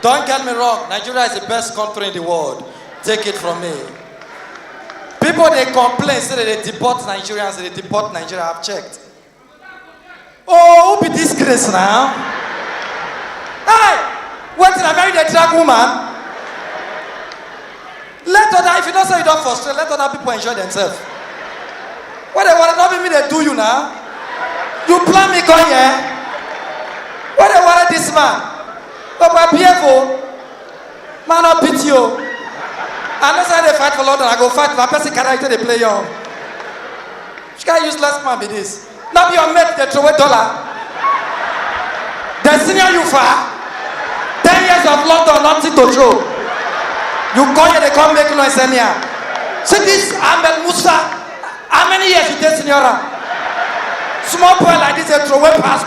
Don't get me wrong. Nigeria is the best country in the world. Take it from me. People, they complain, say that they deport Nigerians, they deport Nigeria. I've checked. Oh, who be disgrace now? Hey, what did I marry the drag woman? Let other, if you don't say you don't frustrate, let other people enjoy themselves. What they want to not be me, they do you now. You plan me going here. What they want this man? But my PFO, man, not pity you. I know say they fight for London, I go fight for a person character they play on. Which kind of useless man be this? Not be your mate, they throw $1. They senior you far. 10 years of London, nothing to throw. You call here, they come make noise here. See this Ahmed Musa, how many years you did senior? Small boy like this, they throw away pass.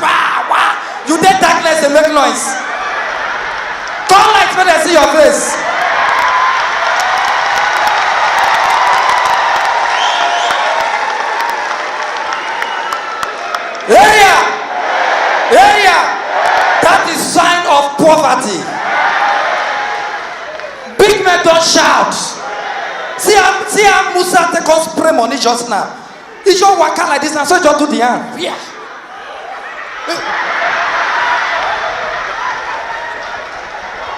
You did darkness, they make noise. Come light when they see your face. Area. That is sign of poverty. Big men don't shout. See how Musa take us spray money just now. He just walk out like this now, so just do the hand. Yeah.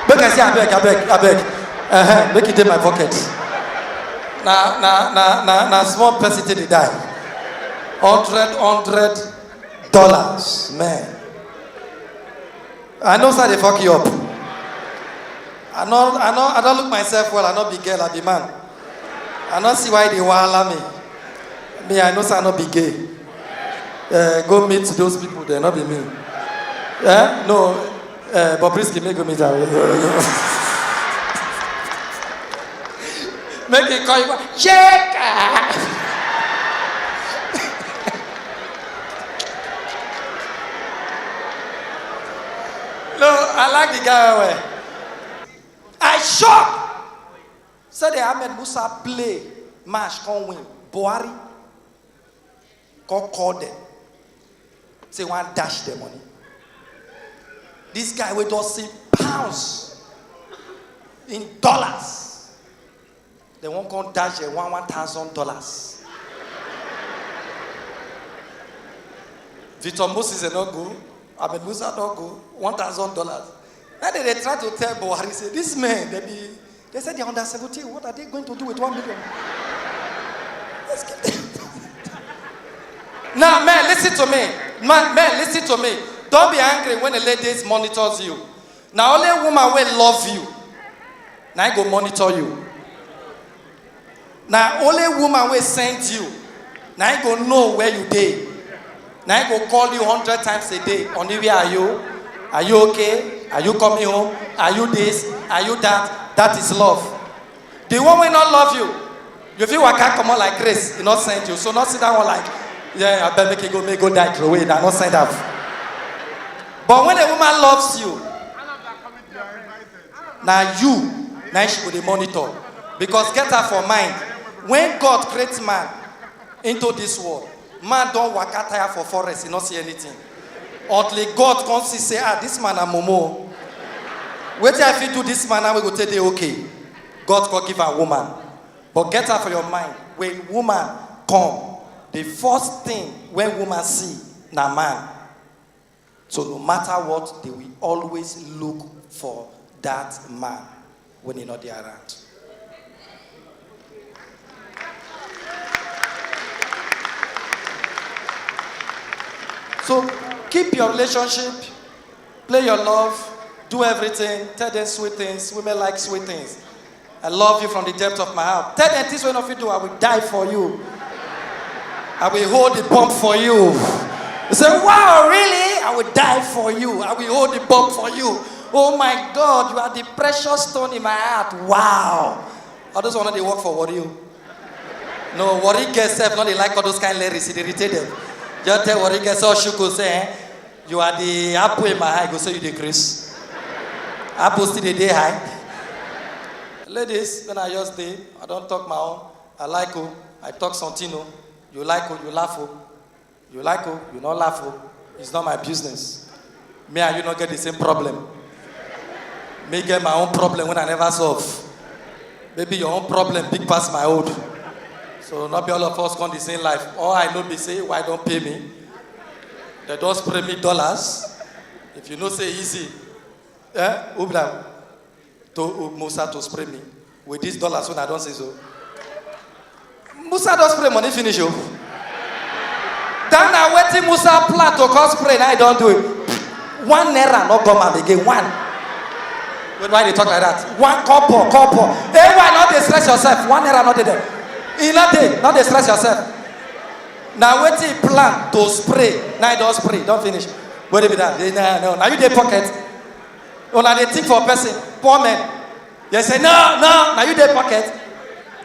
Make I say I beg. Make it in my pocket. Now small person till they die. $100, man. I know how they fuck you up. I don't look myself well. I not be girl, I be man. I don't see why they wala me. Me, I know I not be gay. Go meet those people, they not be me. No, but please give me go meet them. Make it call you. Check. No, I like the guy away. I shocked. So the Ahmed Musa play match, can't win. Buhari call them. Say one dash the money. This guy will just see pounds in dollars. They won't come dash the $1,000. Victor Moses is not good. Ahmed Musa don't go $1,000. And then they try to tell Buhari, say, this man, they said they're under 17. What are they going to do with $1 million? Let's give them. Now, man, listen to me. Man, listen to me. Don't be angry when a lady monitors you. Now, only a woman will love you. Now, I go monitor you. Now, only a woman will send you. Now, I go know where you dey. Now I go call you 100 times a day. On the way, are you? Are you okay? Are you coming home? Are you this? Are you that? That is love. The one will not love you. You feel I can't come on like Grace, he not send you. So not sit down like, yeah, I better make it go die throw away. That not send up. But when a woman loves you, now she will monitor. Because get her for mind. When God creates man into this world, man don't walk out tire for forest, he not see anything. Until God comes to say, this man a momo. Wait till I feel do this man, now we go tell you okay. God can give a woman. But get her for your mind. When woman come, the first thing when woman see, na man. So no matter what, they will always look for that man when he's not there around. So keep your relationship, play your love, do everything, tell them sweet things. Women like sweet things. I love you from the depth of my heart. Tell them this way of you do, I will die for you. I will hold the bomb for you. You say, wow, really? I will die for you. I will hold the bomb for you. Oh my God, you are the precious stone in my heart. Wow. I just want to work for what you. No, what he gets self, not they like all those kind of lyrics, they irritate them. Just tell what he gets all shook, say, you are the apple in my eye, go say you decrease. Apple still the day high. Ladies, when I just did, I don't talk my own. I like you, I talk something. You like you, you laugh. You like you not laugh. It's not my business. Me and you not get the same problem. Me get my own problem when I never solve. Maybe your own problem big past my own. So not be all of us come the same life. All I know be say, why don't pay me? They don't spray me dollars. If you know say easy, Ubla to Musa to spray me with these dollars when I don't say so. Musa don't spray money finish you. Then I waiting Musa plan to cause spray, now I don't do it. 1 naira not come out again. 1. Why they talk like that? 1 couple. Hey, why not they stress yourself? 1 naira not there. Not they stress yourself. Now waiting plan to spray. Now I don't spray. Don't finish. What be that? No. Now you dey pocket. Or now they think for a person. Poor man. They say no. Now you dey pocket.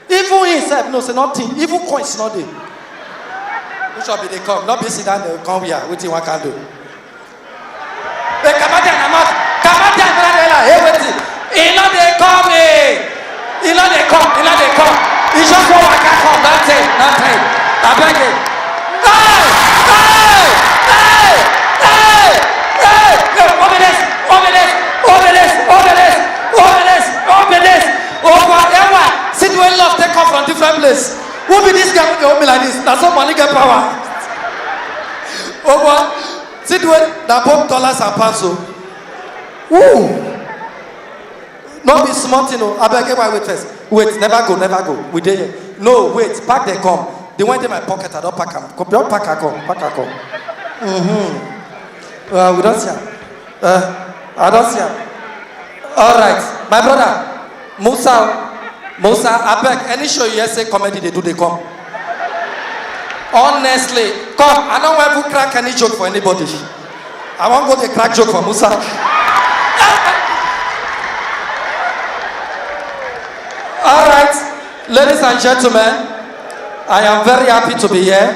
Even himself, no, say nothing. Even coins not there. Who shall be they come? Not be sit down there. Come here. What you want can do? Hey, come on, hey, wait. He know they come. He know they come. He just go back and come. Nothing. I beg it. Hey! Over this. See the way love take off from different place. Who be this guy with me like this? That's how money get power. Over. See the way that both dollars and pounds. Woo! Not be smart, you know. I beg you, wait first. Wait, never go. We there. No, wait. Pack they come. They went in my pocket. I don't pack them. Don't pack a come. We don't see him. I don't see him. All right, my brother, Musa. I beg. Any show you say comedy they do, they come. Honestly, come. I don't want to crack any joke for anybody. I won't go to crack joke for Musa. All right, ladies and gentlemen, I am very happy to be here.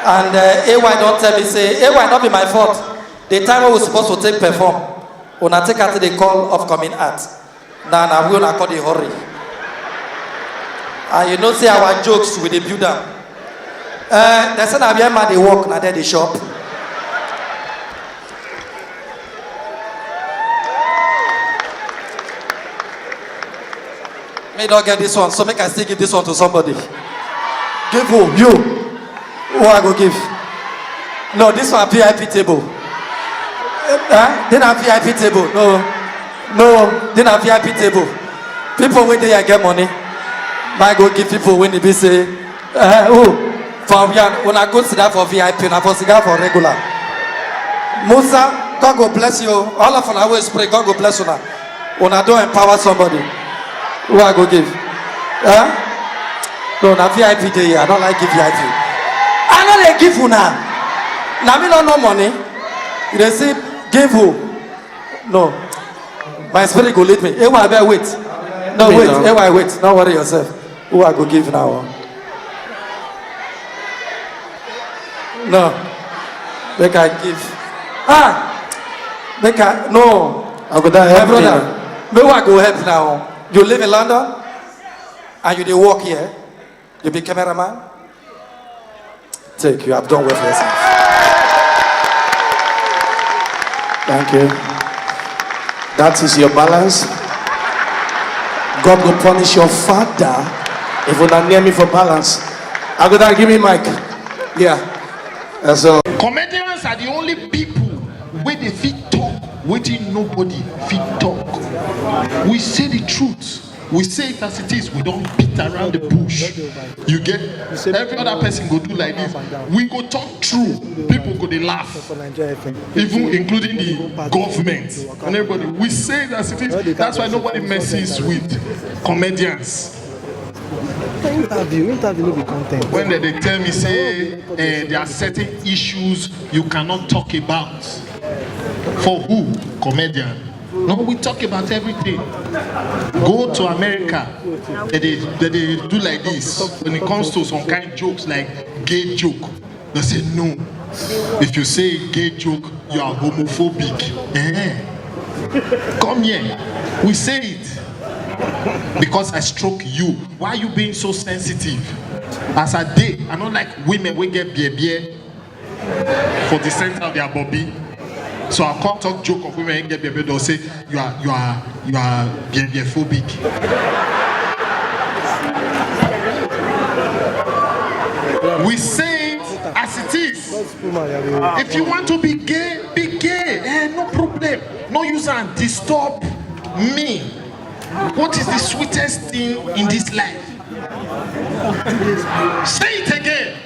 And AY don't tell me, say, AY not be my fault. The time we were supposed to take perform, when I take out the call of coming out, now I will not call the hurry. And you know, say our jokes with the builder. They said I'm here, man, they walk, now they shop. May not get this one, so make I still give this one to somebody. Give who? You. Who I go give? No, this one VIP table. Then a VIP table. No, then a VIP table. People when they get money, might go give people when they be say, for when I go sit down for VIP, and I for cigar for regular. Musa, God go bless you. All of us always pray, God go bless you now. When I don't empower somebody. Who I go give? No, na VIP day. I don't like give VIP. I don't like give you now. Now me don't know money. They say give who? No. My spirit go lead me. Hey, why wait? No, wait. Hey, why wait? Don't worry yourself. Who I go give now? No. Make I give. Make I no. I go down help brother. Me who I go help now? You live in London and you dey work here. You be cameraman. Take you have done well for yourself. Thank you. That is your balance. God will punish your father if you not near me for balance. I go down, give me mic. Yeah. So comedians are the only people where they fit talk, waiting nobody fit talk. We say the truth. We say it as it is. We don't beat around the bush. You get every other person go do like this. We go talk true. People go they laugh. Even including the government and everybody. We say it as it is. That's why nobody messes with comedians. When they tell me say there are certain issues you cannot talk about. For who? Comedian. No, we talk about everything. Go to America, they do like this. When it comes to some kind of jokes like gay joke, they say no. If you say gay joke, you are homophobic. Come here. We say it. Because I stroke you. Why are you being so sensitive? As a day, I don't like women who get beer for the center of their bobby. So I can't talk joke of women get baby. They'll say you are phobic. We say it as it is. If you want to be gay, be gay. No problem. No use and disturb me. What is the sweetest thing in this life? Say it again.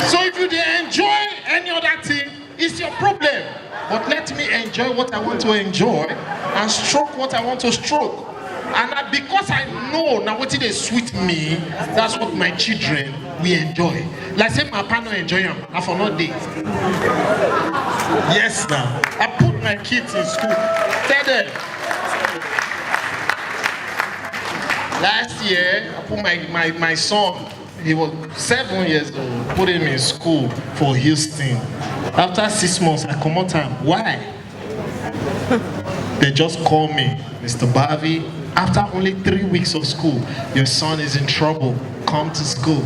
So if you enjoy any other thing, it's your problem. But let me enjoy what I want to enjoy and stroke what I want to stroke. And because I know now what it is sweet me, that's what my children will enjoy. Like say my partner enjoy them, I for not day. Yes now. I put my kids in school. Tell them. Last year, I put my son, he was 7 years old, put him in school for Houston. After 6 months, I come out time. Why? They just call me, Mr. Bavi. After only 3 weeks of school, your son is in trouble. Come to school.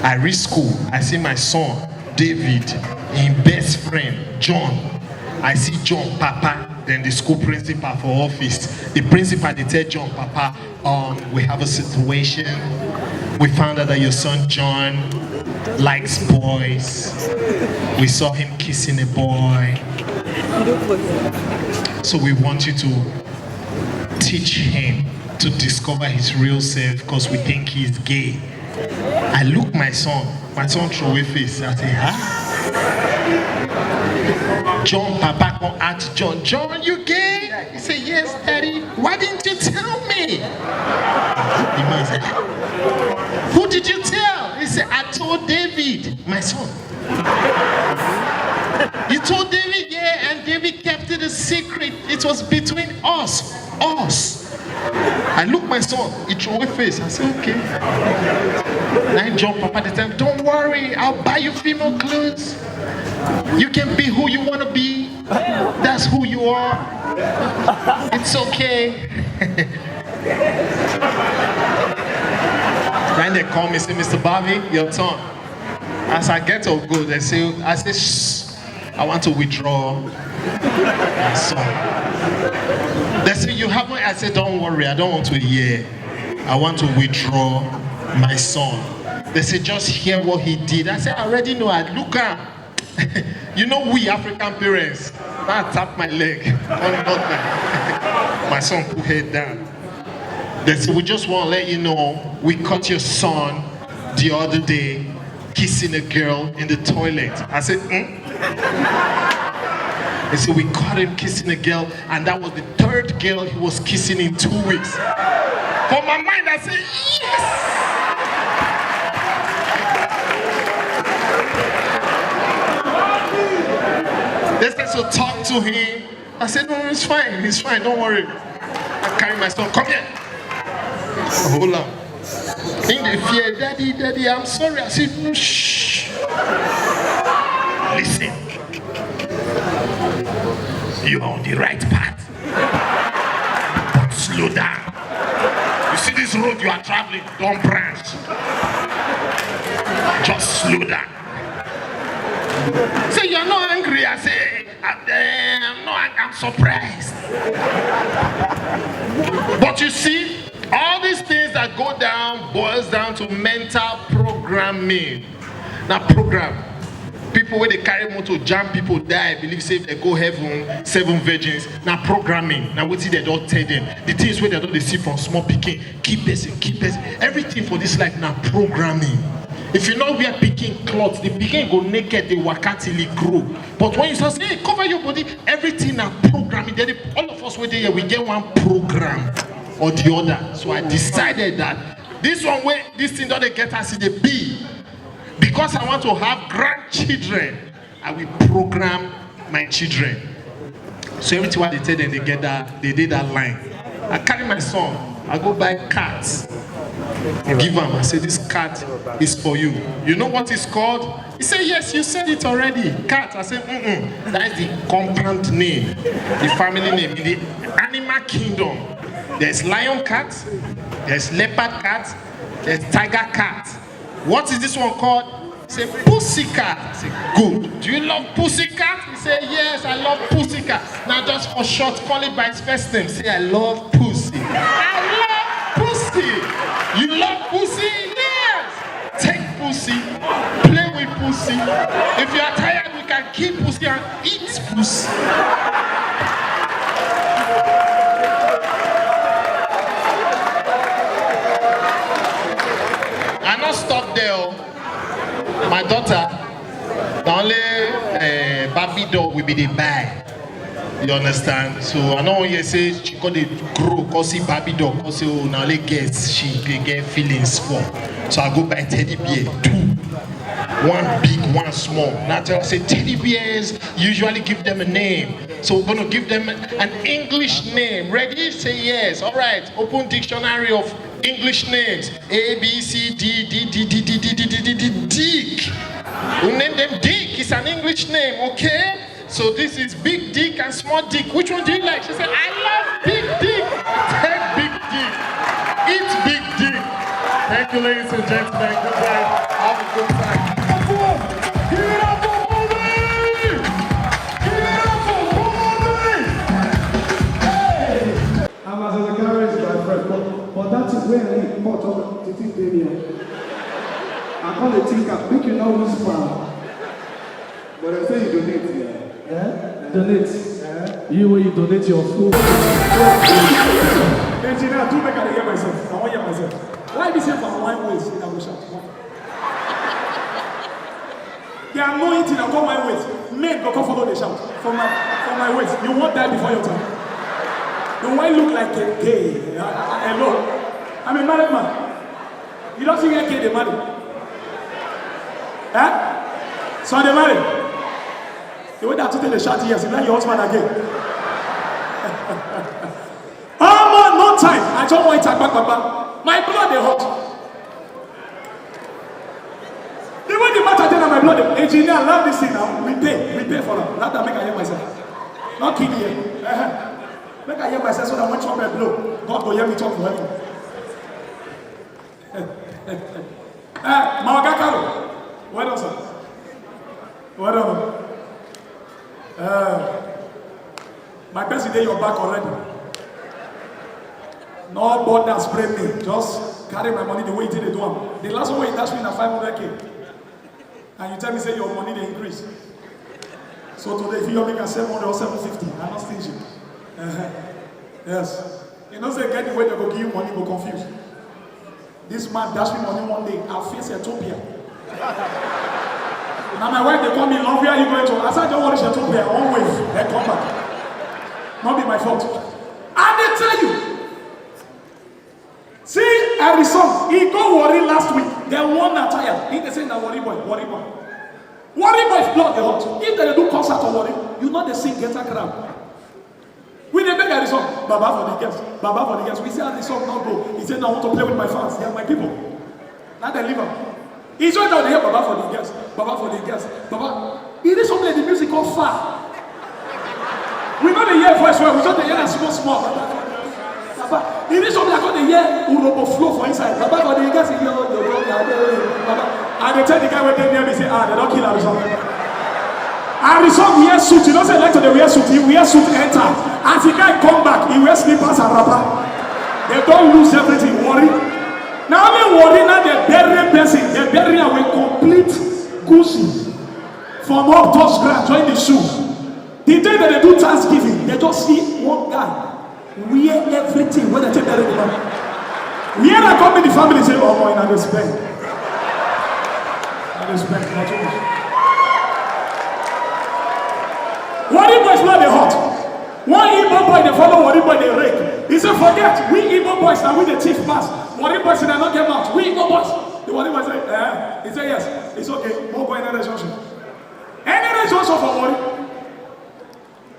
I reach school. I see my son, David, his best friend, John. I see John, Papa, then the school principal for office. The principal, they tell John, Papa, we have a situation. We found out that your son, John, likes boys. We saw him kissing a boy. So we want you to teach him to discover his real self because we think he's gay. I look my son throw away face. I say, huh? John, Papa, come ask John, you gay? He said, yes, Daddy. Why didn't you tell me? The man said, who did you tell? He said, I told David, my son. You told David, yeah, and David kept it a secret. It was between us. I look my son, he threw away face. I said, okay. Then John, Papa, they said, don't worry, I'll buy you female clothes. You can be who you want to be. That's who you are. It's okay. Then they call me, say, Mr. Bavi, your turn. As I get to go, I say, shh, I want to withdraw my son. They say, you haven't? I said, don't worry, I don't want to hear. I want to withdraw my son. They say, just hear what he did. I said, I already know. I look at, you know, we African parents, I tap my leg. My son put head down. They say, we just want to let you know, we caught your son the other day kissing a girl in the toilet. I said, They said, we caught him kissing a girl, and that was the 3rd girl he was kissing in 2 weeks. For my mind, I said, yes! They said, so talk to him. I said, no, it's fine, don't worry. I carry my son, come here. Hold on. In the fear, Daddy, I'm sorry. I said, no, shh. Listen. You are on the right path. But slow down. You see this road you are traveling, don't branch. Just slow down. Say, you're not angry. I say, I'm surprised. But you see, all these things that go down boils down to mental programming. Now, program. People where they carry motor, jam people die, believe say they go heaven, 7 virgins. Now programming. Now what see they don't tell them. The things where they don't see from small picking, keep person. Everything for this life now programming. If you know we are picking clothes, the picking go naked, they waka till it grow. But when you start saying, hey, cover your body, everything now programming. Then all of us were there, we get one program or the other. So I decided that this one way, this thing don't get us in the B. Because I want to have grandchildren, I will program my children. So every time they tell them they get that, they did that line. I carry my son, I go buy cats. Give him, I say this cat is for you. You know what it's called? He said, yes, you said it already. Cat. I said, that is the compound name, the family name. In the animal kingdom, there's lion cat, there's leopard cat, there's tiger cat. What is this one called? Say pussycat. Say good. Do you love pussycat? He say yes, I love pussycat. Now just for short, call it by its first name. Say I love pussy. I love pussy. You love pussy? Yes. Take pussy. Play with pussy. If you are tired, we can keep pussy and eat pussy. I not stop there. My daughter, the only Barbie doll will be the buy. You understand? So I know when you say she got the grow, cause see Barbie doll, cause say oh now only guess she can get feelings for. So I go buy teddy bear, 2. One big, one small. Now I say teddy bears usually give them a name. So we're gonna give them an English name. Ready? Say yes. All right. Open dictionary of English names. A, B, C, D, D, D, D, D, D, D, D, D, D, Dick. We name them Dick. It's an English name, okay? So this is big dick and small dick. Which one do you like? She said, I love big dick. Take big dick. Eat big dick. Thank you, ladies and gentlemen. Good night. Have a good time. Give it up for Bobby! Give it up for Bobby! Hey! I'm as a garage my friend, but that is where I need part of the baby. I call it tinker, make you know whisper. But I say you donate here. Yeah? Donate. Yeah? You will donate your food. Engineer, do make I hear myself. I want to hear myself. Why be safe for one ways in Abuja? They are anointing and come my ways. Men go come follow the shout. From my ways. You won't die before your time. You won't look like a gay. Hello. I'm a married man. You don't see a gay, they marry. Eh? So they marry. The way that you take the shot here, you like your husband again. Oh man, no time. I don't want it back. My blood they hot. The way the matter then my blood, engineer, love this thing now. We pay for them. Let them make I hear myself. Not kidding here. Make I hear myself so that when trumpet blow, God will hear me talk to heaven. Mawagakaro. Well done, sir. Well done. My best day you're back already. No bother spray me. Just carry my money the way you did it do them. The last one you dash me na 500K. And you tell me say your money they increase. So today if you make a 700 or 750, I'm not stingy. Yes. You know say get the way they go give you money go confused. This man dash me money one day, I'll face Ethiopia. Now my wife they call me, love, where are you going to? I said, don't worry, Ethiopia, one wave, then come back. Not be my fault. And they tell you, see every song, he go worry last week, then one that tired. He they say that worry boy. Worry boy is blood the hot. If they do concert or worry, you know they sing get a crowd. We they make a song, Baba for the guests. We say how the song not go. He said, no, I want to play with my fans, they are my people. Now they leave them. He's right down there, Baba for the guests. Baba. It is something the music go far. We know the year voice well, we just the year small. Baba. It is something I got the year Urobo flow for inside. Baba for the guests, Baba. And they tell the guy when they near me, say, they don't kill Arizona. Arizona wear suit, you don't say like to the wear suit, he wear suit enter. As the guy come back, he wears slippers and wrapper. They don't lose everything, worry. Now they worry now they bury person, they bury with complete goosey from up to scratch, join the shoe. The day that they do Thanksgiving, they just see one guy wear everything when they take bury the money. Where I come in the family say, oh boy, now they spend. Not too much. Worry boys blood they hot. One Igbo boy they follow worry boy they rake. He said, forget, we Igbo boys now we the chief pass. Worry boys they not get out. We Igbo boys. The worry boy say, he said yes, it's okay. Won't go in any relationship. Any relationship for worry.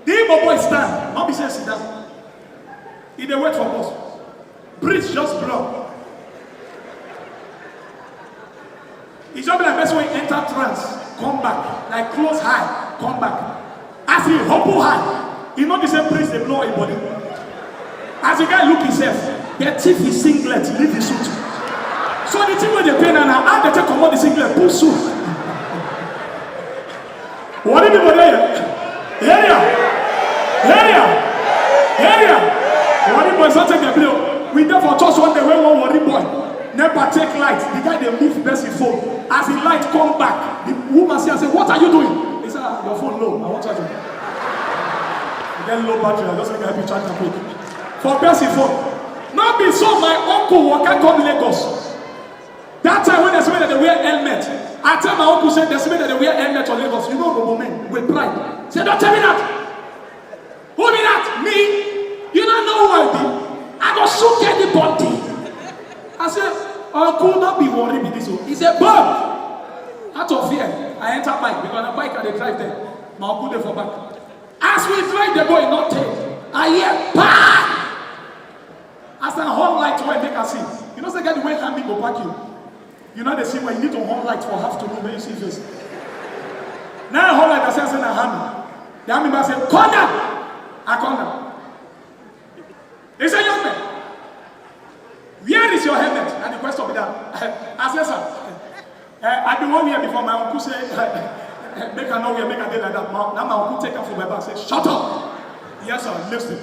The Igbo boy stand, not be saying sit down. He they wait for us. Breeze just blow. He just be like best way enter trance, come back, like close high, come back. As he humble high, he not the same place they blow everybody. As the guy look himself, their teeth is singlet, leave his suit. So the thing where they pay now, how they take come out the singlet, pull suit. What did you there? Area. What did boys not take the bill? We there for church one day when one worry boy never take light. The guy they move Bessie phone. As the light come back, the woman say, "What are you doing?" He said, "Your phone low. I want to charge it." Get low battery. I just make help you charge the quick. For Bessie phone. Not be so my uncle waka come Lagos. That time when they say that they wear helmet, I tell my uncle said they say that they wear helmet on Lagos. You know Bobo men with pride. Say, don't tell me that. Who me that? Me? You don't know who I be. I go shoot anybody. I said, uncle, not be worried with this. He said, Bob. Out of fear, I enter bike because the bike and they drive there. My uncle there for back. As we drive the boy not take, I hear bang. As a horn light when they can see. You know the guy the way hand me go back you. You know the scene where you need to horn light for half to know when you see this. Now horn light I say a hand. The army man say, corner! I corner. They say, young man, where is your helmet? And the question be that. I say, sir, I've been 1 year before my uncle say, make a no way, make a day like that. Now my uncle take up from my back say, shut up. Yes, sir, listen.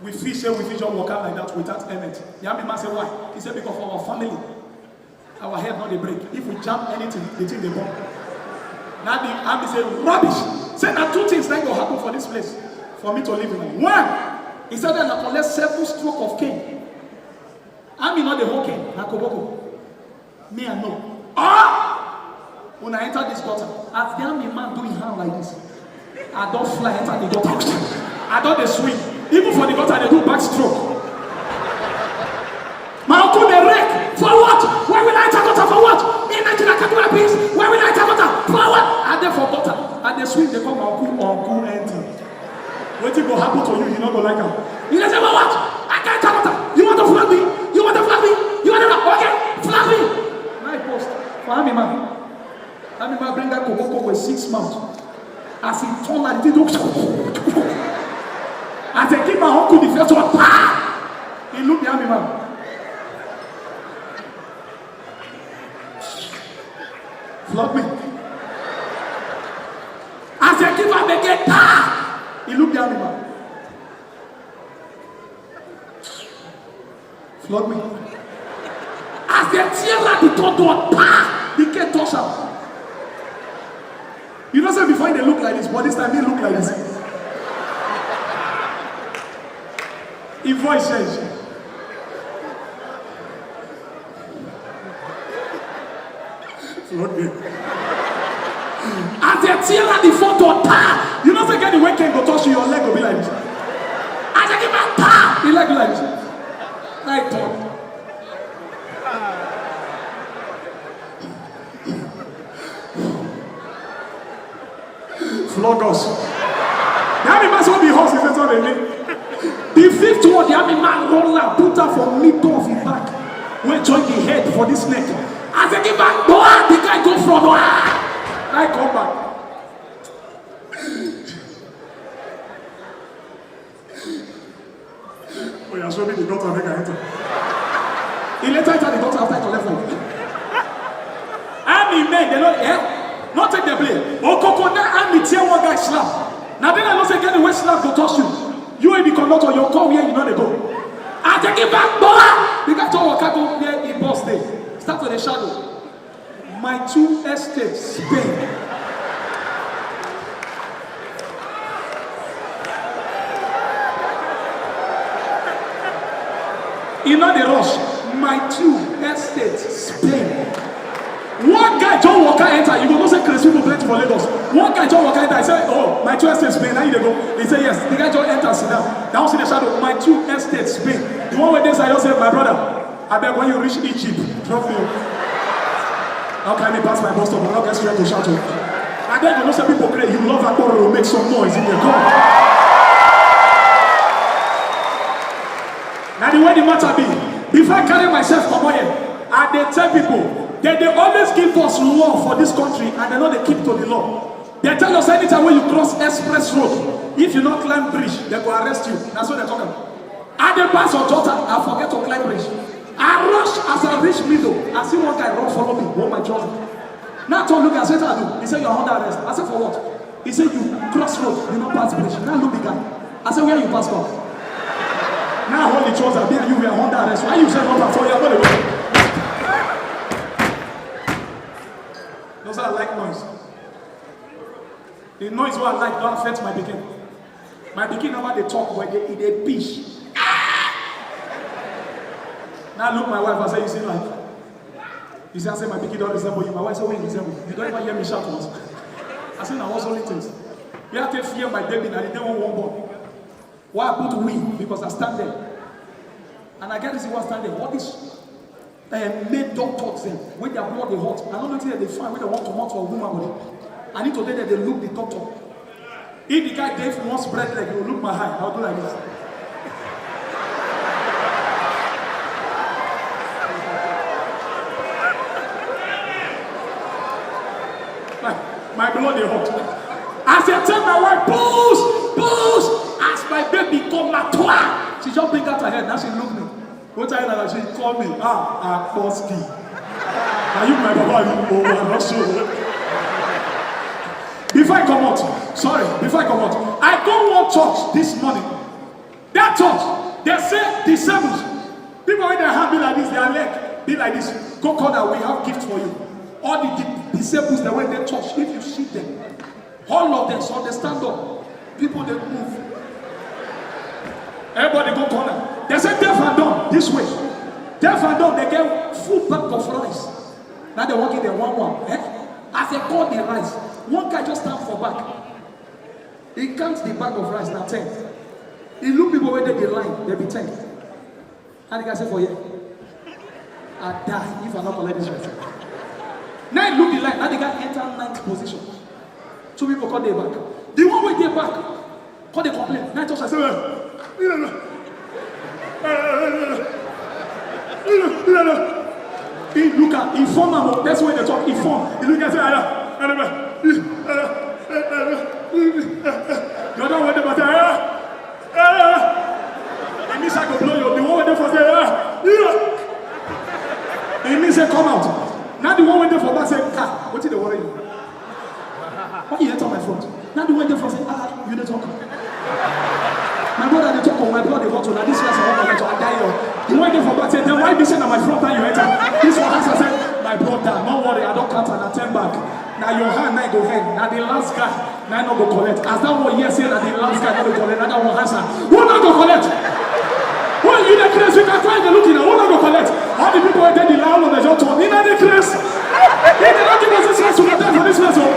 We fish say we fish just walk out like that without helmet. The army man say why? He said because for our family, our head not they break. If we jam anything, the thing they bomb. Now the army say rubbish. Say now 2 things that will happen for this place for me to live in. One, he said that I collect 7 strokes of cane. Army not the whole cane. Na koboko. Me I know. When I enter this gutter, as the army man doing hand like this, I don't fly enter the gutter. I don't they swing. Even for the gutter, they do backstroke. My uncle, they wreck. For what? Why will I enter gutter? For what? In Nigeria, can't do a piece. Why will I enter gutter? For what? And they for gutter. And they swing, they call my uncle empty. What will happen to you? You not go like him. You say, for what? I can't enter gutter. You want to flag me? You want to flag me? You want to okay? Flag me. My post. For Army man. Army man bring that koboko with 6 months. As he turn like this, as I give my uncle the first one, he looked the army man. Flog me. As I give him again, he looked the army man. Flog me. As they tear at the third door, he can't touch him. You know, say before they look like this, but this time they look like this. His voice says, Lord me. As they tear at the photo, you know, say get the way can go touch you, your leg will be like this. As they give a he like this. Like that. Flog us. The army man will be horse if it's not a name. The 5th one, the army man roll out, put her from middle of his back. When join the head for this neck. As they give back, the guy go from I come back. Oh, you show me the doctor make I enter. He later entered the doctor after I collect from. Army men, they don't not take the blame. Oh, Coconut army tear one guy slap. Now then I don't say get the way slap to touch you. You ain't the conductor, your call where you know they go. I take it back, boy. The guy told Wakago where he boss day. Start to the shadow. My 2 estates, Spain. You know the rush. My 2 estates, Spain. One guy, John Walker, enter. You go not say crazy people plenty for Lagos. One guy, John Walker, enter. He said, oh, my 2 estates, Spain. Now you go. He said, yes. The guy, John, enters. Sit down. Down see the shadow. My 2 estates, Spain. The one where this I just said, my brother, I beg when you reach Egypt, drop me. How can I pass my bus stop? I'm not get straight to shout. I beg you, not say people pray. You love that quarrel will make some noise in your car. Now the way the matter be, before I carry myself from here, I they tell people. They always give us law for this country and they know they keep to the law. They tell us anytime when you cross express road, if you not climb bridge, they will arrest you. That's what they're talking about. I dey pass your daughter, I forget to climb bridge. I rush as I reach middle. I see one guy run follow me, hold my journey. Now I told look, I said I do. He said you're under arrest. I said for what? He said you cross road, you not pass bridge. Now look the guy. I said where you pass from? Now hold the trousers, me and you were under arrest. Why you say not pass? So you're going to go. Those are like noise. The noise what I like don't affect my pikin. My pikin never they talk, but they pitch. Now look my wife, I say you see like. You see, I say my pikin don't resemble you. My wife say when you resemble, you don't even hear me shout once. I say now what's only things. You have to fear my baby and they don't want one. Why I put we? Because I stand there. And I get to see what stand there. What is made doctors them when their blood they hot. I don't know that they find when they want to come out for a woman body. I need to tell them they look the doctor. If the guy gave me one spread leg, he will look my eye. I'll do like this. My blood is hot. As I tell my wife, push. As my baby come my toi. She just bring out her head. Now she look me. What time that she call me? Boski. Are you my papa? I'm not sure. Before I come out, I don't want church this morning. That church, they say disciples. People with their hand be like this, their leg be like this. Go corner, we have gifts for you. All the disciples that went to church, if you see them, all of them, so they stand up. People they move. Everybody go corner. They say deaf and dumb this way. Deaf and dumb, they get full bag of rice. Now they walk in there one. As they call the rice, one guy just stand for back. He counts the bag of rice, now 10. He look people where they be line, they be 10. And the guy say for you, I die if I not collect this rice. Now he look the line, now the guy enter 9th position. Two people call their back. The one with their back, call the complaint. Now just say, he look at, inform him, that's when they talk, inform. He look at say, you don't want them to say, it means I go blow you. The one with them for say, it means they come out. Now the one with them for back say, what did they worry you? Why you enter my front? Now the one with them for say, you don't talk. My brother they talk on my blood they want to. Now this person want to die. The one with them for back say, then why be saying that my front time you enter? This one answer said, my brother, don't worry, I don't count and I turn back. Now your hand now go hand. Now the last guy now not go collect. As that one here say that the last guy not go collect. Now that one answer. Who not go collect? When you the craze, we can try to look in. Who not go collect? All the people who take the land on the job turn. In the craze. If they don't give us this chance to attend for this vessel.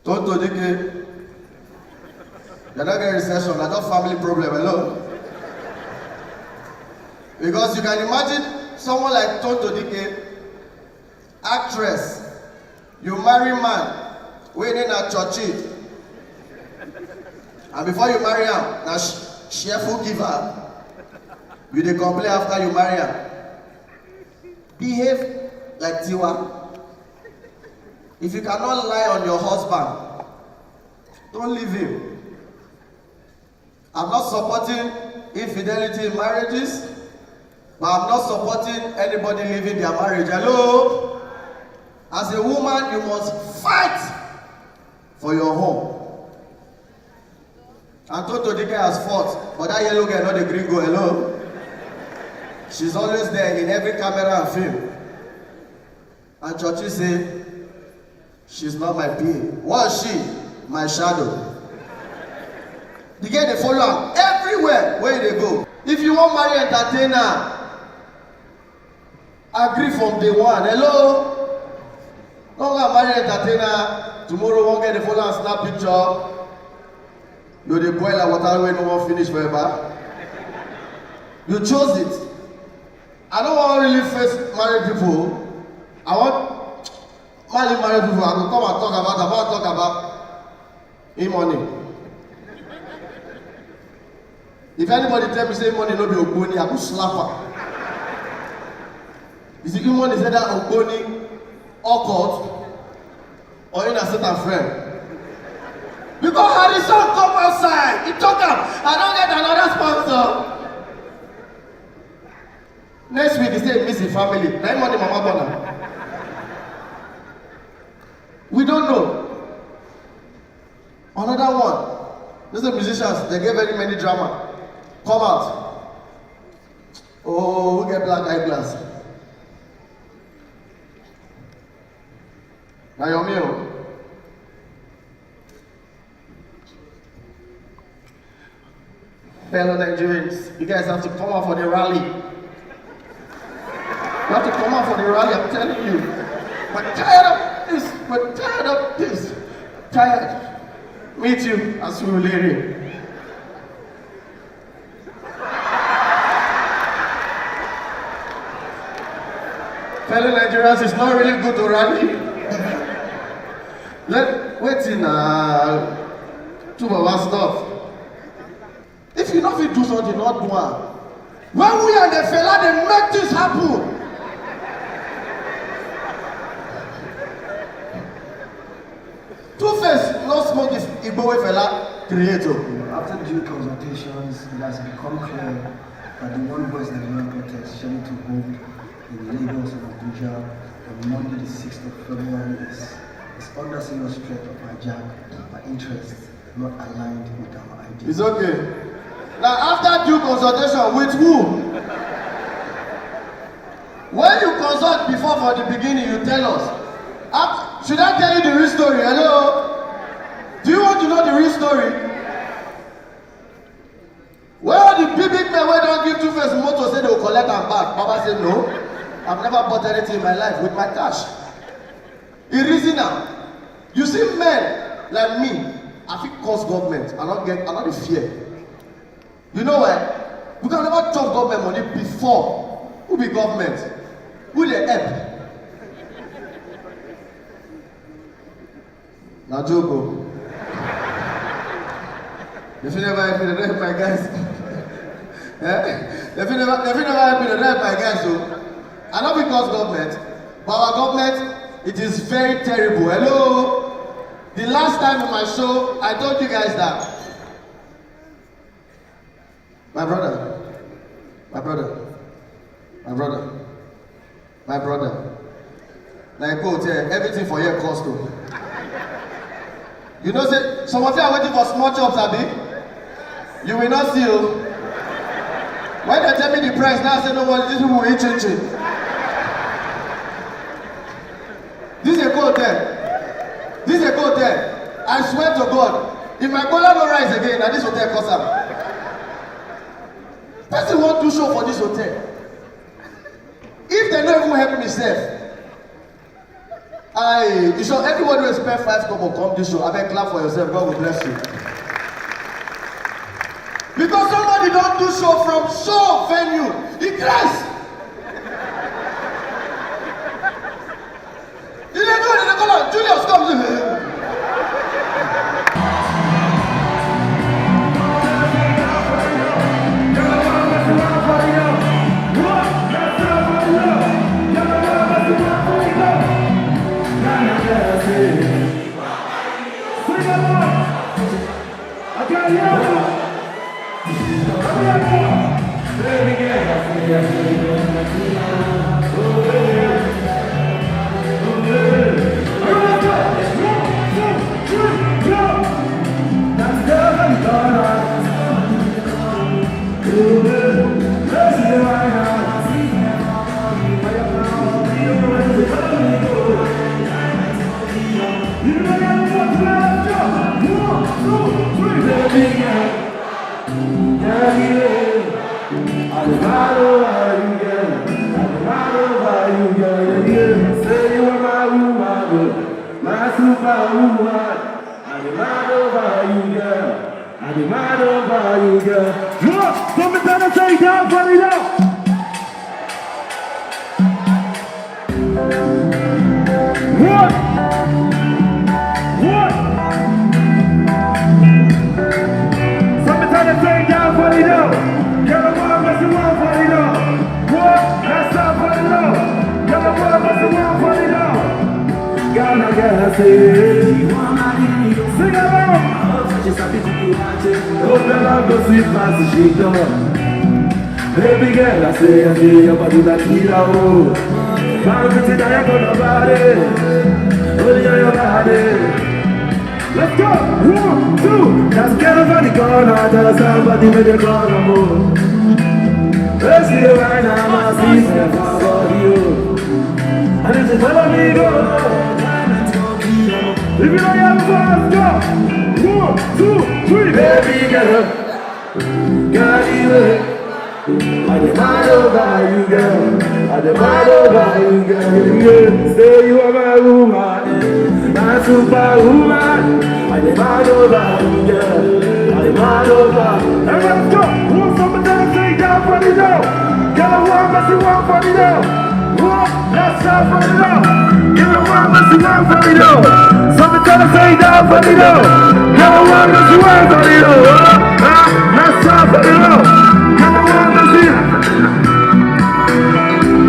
Tonto Dike, you're not getting recession. That's not family problem alone. Because you can imagine someone like Tonto Dike, actress, you marry man, waiting at church, and before you marry him, now cheerful giver, you dey complain after you marry him. Behave like Tiwa. If you cannot lie on your husband, don't leave him. I'm not supporting infidelity in marriages. But I'm not supporting anybody leaving their marriage. Hello? As a woman, you must fight for your home. And Tonto Dike has fought, but that yellow girl, not the green girl, hello? She's always there in every camera and film. And Churchy say, she's not my PA. What is she? My shadow. The girl, they follow her everywhere where they go. If you want marry entertainer, agree from day one. Hello? Don't go marry entertainer. Tomorrow won't get the follow and snap picture. You dey boil like water when no one finish forever. You chose it. I don't want really face married people. I want married people. I will come and talk about e-money. If anybody tell me say money no be ogboni, I will slap her. Is the e-money say that ogboni, occult, or in a certain friend? Because Harrison come outside, he talk am, I don't get another sponsor. Next week, he say missing family. Now him want the mama born. We don't know. Another one. These are musicians, they get very many drama. Come out. Oh, who get black eye glass? Now you're me. Fellow Nigerians, you guys have to come out for the rally. You have to come out for the rally, I'm telling you. We're tired of this. We're tired of this. Tired. Me too, as we will hear. Fellow Nigerians, it's not really good to rally. Wait in two of our stuff. If you know if you do something, not do one. When we and the fella, they make this happen. Two-Face, no smoke is Igbo fella creator. After due consultations, it has become clear that the One Voice Nigerian protest scheduled to hold in Lagos and Abuja on Monday the 6th of February is under serious threat of hijack by interests not aligned with our ideas. It's okay. Now after due consultation, with who? When you consult before for the beginning, you tell us. Should I tell you the real story? Hello? Do you want to know the real story? Where are the big men who don't give Two-Face motor say they will collect them back? Baba said no. I've never bought anything in my life with my cash. It reason now. You see men like me, I feel cost government. I not the fear. You know why? We can never chop government money before. Who be government? Who they help? Now Joko. If you never help me, they help my guys. If you never help me, they help my guys. So I know because government, but our government, it is very terrible. Hello? The last time on my show, I told you guys that. My brother. Like go tell everything for your cost though. You know, say some of you are waiting for small jobs, Abi. You will not see you. When they tell me the price, now I say no one, these people will eat chin. This is a go there. I swear to God, if my color don't rise again, now this hotel costs up. Person want to show for this hotel. If they don't even help me save, you show everybody will spend 5 kobo come this show. I beg clap for yourself. God will bless you. Because somebody don't do show from show venue. He cries. He didn't do it. They call out Julius comes. Baby girl, I say, your body like killer, oh. I'm pretty that you're gonna body. Only on your body. Let's go! 1, 2. That's girls on the corner. Tell somebody where they gonna move. Let's see you right now, I see you for you. And if you follow me, go. If you don't have fun, go. 1, 2, 3. Baby girl, got you. I demand over you, girl. I demand over you, girl. Say you are my woman, my superwoman. I demand over you, girl. I demand over. And let's go. Want somebody to say down for me now? Girl, I want what you want for me now. Let's go for me now. Give me what you want for me now. Somebody tell us say down for me now. Girl, I want what you want for me now. Let's go for me now.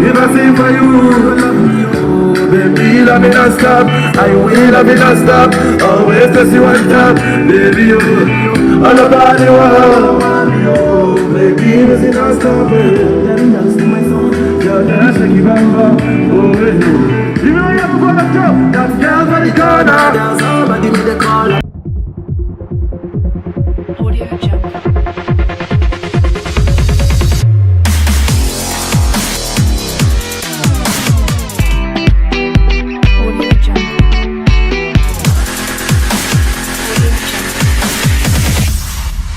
If I sing for you, baby, love me not stop. I will love me not stop. Always to see one top, baby, you all about the world. Baby, does it not stop? You're not shaking bamba. Oh, you know you have to go to the job. That's girls on the corner. Somebody made a call.